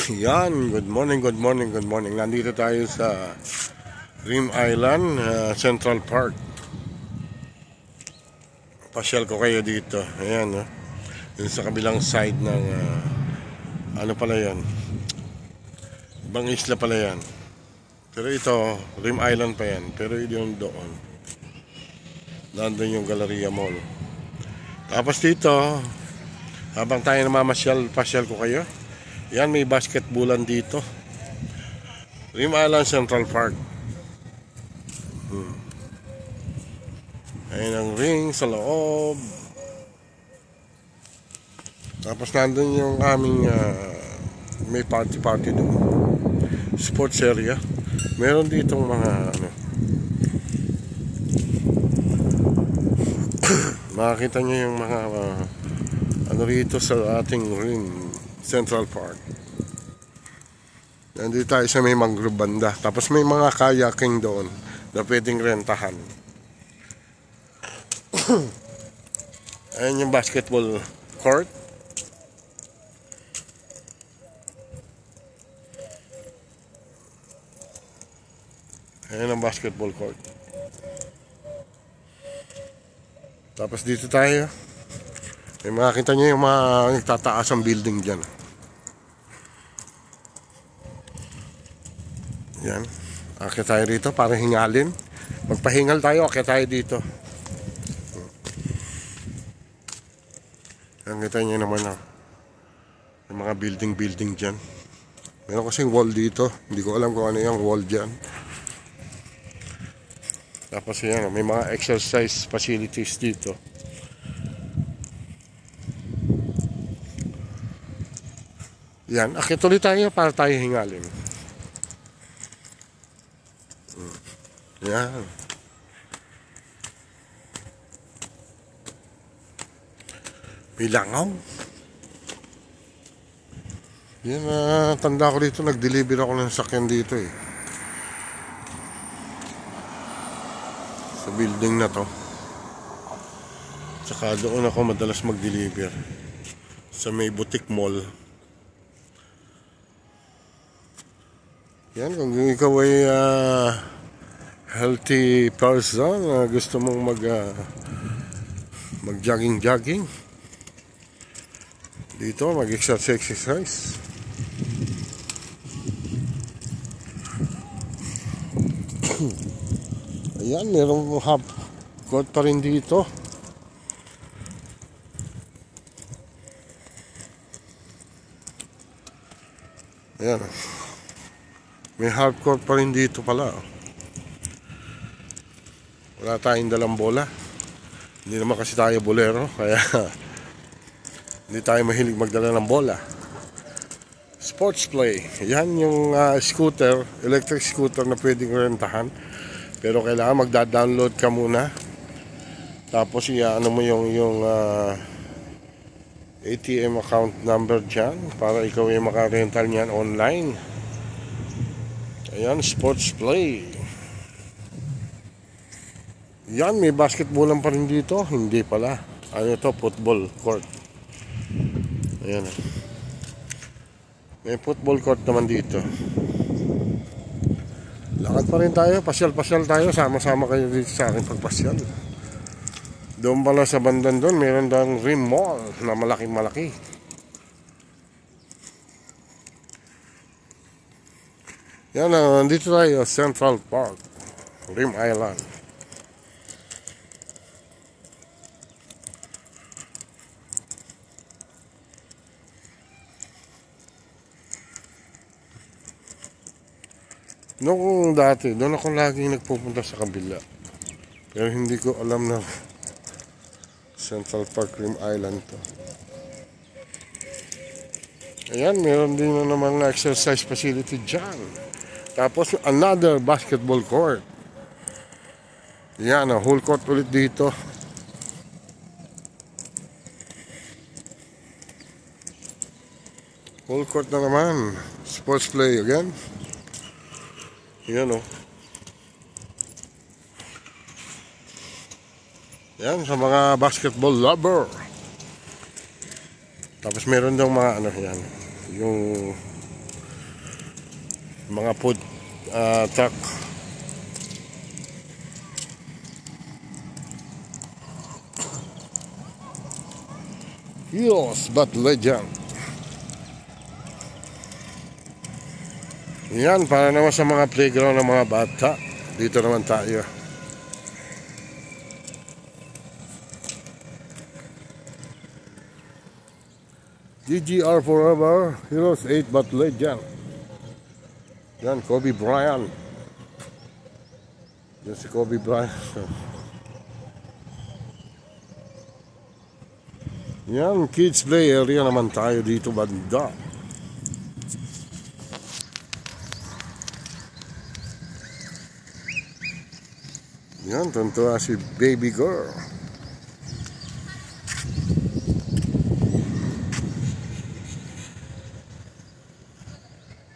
Yan, good morning, good morning, good morning. Nandito tayo sa Rim Island, Central Park. Pasyal ko kayo dito. Ayan, dun sa kabilang side ng ano pala yan, ibang isla pala yan. Pero ito, Rim Island pa yan. Pero yun doon, nandun yung Galleria Mall. Tapos dito, habang tayo namamasyal, pasyal ko kayo. Yan, may basketballan dito. Rim Island Central Park. Ayan ang ring sa loob. Tapos nandun yung aming may party doon. Sports area. Meron ditong mga makikita nyo yung mga ano rito sa ating ring Central Park. Nandito tayo sa may mangrove banda. Tapos may mga kayaking doon na pwedeng rentahan. Ayan yung basketball court. Ayan ang basketball court. Tapos dito tayo. May makikita nyo yung mga nagtataas ang building dyan. Yan. Akit tayo rito para hingalin. Magpahingal tayo, akit tayo dito. Yan, kita nyo naman yung mga building dyan. Meron kasing wall dito. Hindi ko alam kung ano yung wall dyan. Tapos yan, may mga exercise facilities dito. Yan, akit ulit tayo para tayo hingalin. Yan. May langaw. Yan, tanda ko dito, nag-deliver ako ng sakyan dito sa building na to. Tsaka doon ako madalas mag-deliver sa may boutique mall. Yan, kung ikaw ay healthy person, gusto mong mag-jogging dito, mag-exercise. Ayan, merong half court pa rin dito. Ayan, may half court pa rin dito pala. Wala tayong dalang bola. Hindi naman kasi tayo bolero, kaya hindi tayo mahilig magdala ng bola. Sports play. Yan yung scooter, electric scooter na pwedeng rentahan. Pero kailangan magda-download ka muna. Tapos ano mo yung ATM account number dyan para ikaw yung makarental niyan online. Ayan, sports play. Yan, may basketballan pa rin dito. Hindi pala. Ano ito? Football court. Ayan. May football court naman dito. Lakad pa rin tayo. Pasyal tayo. Sama-sama kayo dito sa aking pagpasyal. Doon pala sa bandan doon, meron daang Rim Mall na malaki. Yan, nandito tayo, Central Park, Rim Island. Noong dati, doon ako laging nagpupunta sa kabila. Pero hindi ko alam na Central Park, Rim Island to. Ayan, meron din na naman na exercise facility dyan. Tapos another basketball court. Yan, whole court ulit dito. Whole court na naman. Sports play again. Yan Yan, sa mga basketball lover. Tapos meron daw mga ano yan, yung mga food truck. Heroes but legend. Yan, para naman sa mga playground ng mga bata. Dito naman tayo. GGR forever, Heroes 8 but legend. Yan, Kobe Bryant. Yan si Kobe Bryant. Yan, kids play area naman tayo dito banda. Yan, tuntua si baby girl.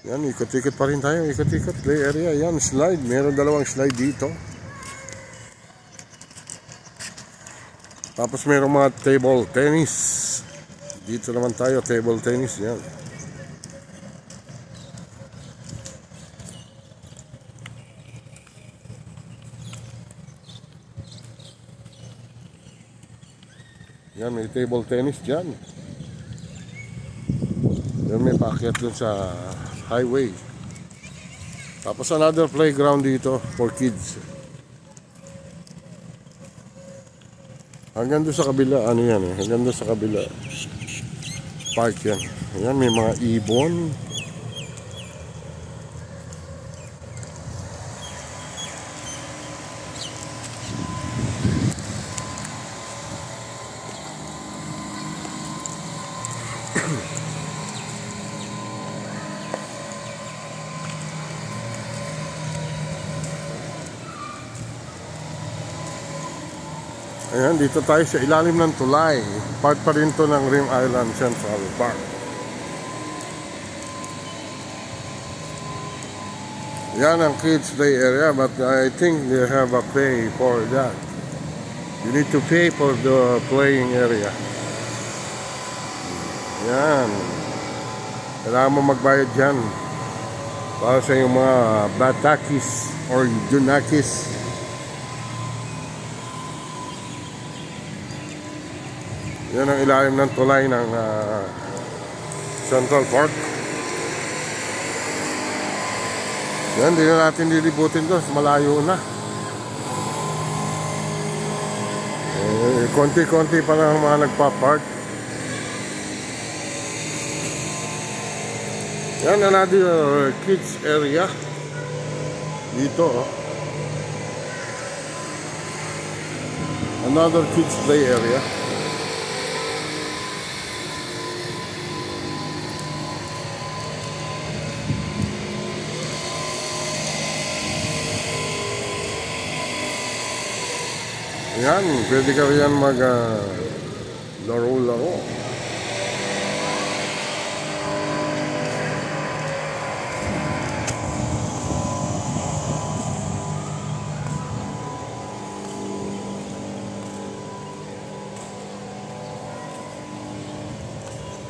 Yan, ikot-ikot pa rin tayo, ikot-ikot play area. Yan, slide, meron dalawang slide dito. Tapos mayroong mga table tennis. Dito naman tayo, table tennis. Yan. Yan, may table tennis dyan. Yan, may paakyat dun sa highway. Tapos another playground dito for kids. Hanggang doon sa kabila, ano yan eh, hanggang doon sa kabila park yan. Ayan, may mga ibon. Ayan, dito tayo sa ilalim ng tulay. Part pa rin to ng Rim Island Central Park. Yan ang kids play area, but I think they have a pay for that. You need to pay for the playing area. Yan. Kailangan mo magbayad dyan para sa yung mga batakis or junakis. Yan ang ilalim ng tulay ng Central Park. Yan, hindi na natin lilibutin doon. Malayo na. Konti-konti pa lang mga nagpa-park. Yan, another kids area. Dito, oh. Another kids play area. Yan, pwede ka riyan laro-laro.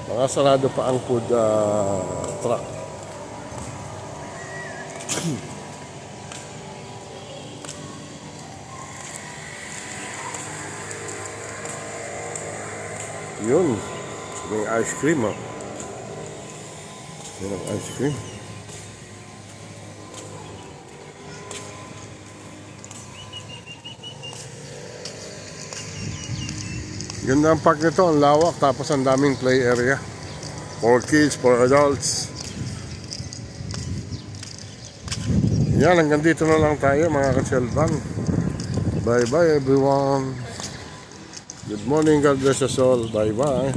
Mga sarado pa ang food truck. Yun, may ice cream, oh. Yan ang ice cream. Ganda ang park nito, ang lawak, tapos ang daming play area for kids, for adults. Yan, hanggang dito na lang tayo mga kaselban. Bye bye everyone. Good morning, God bless us all. Bye bye.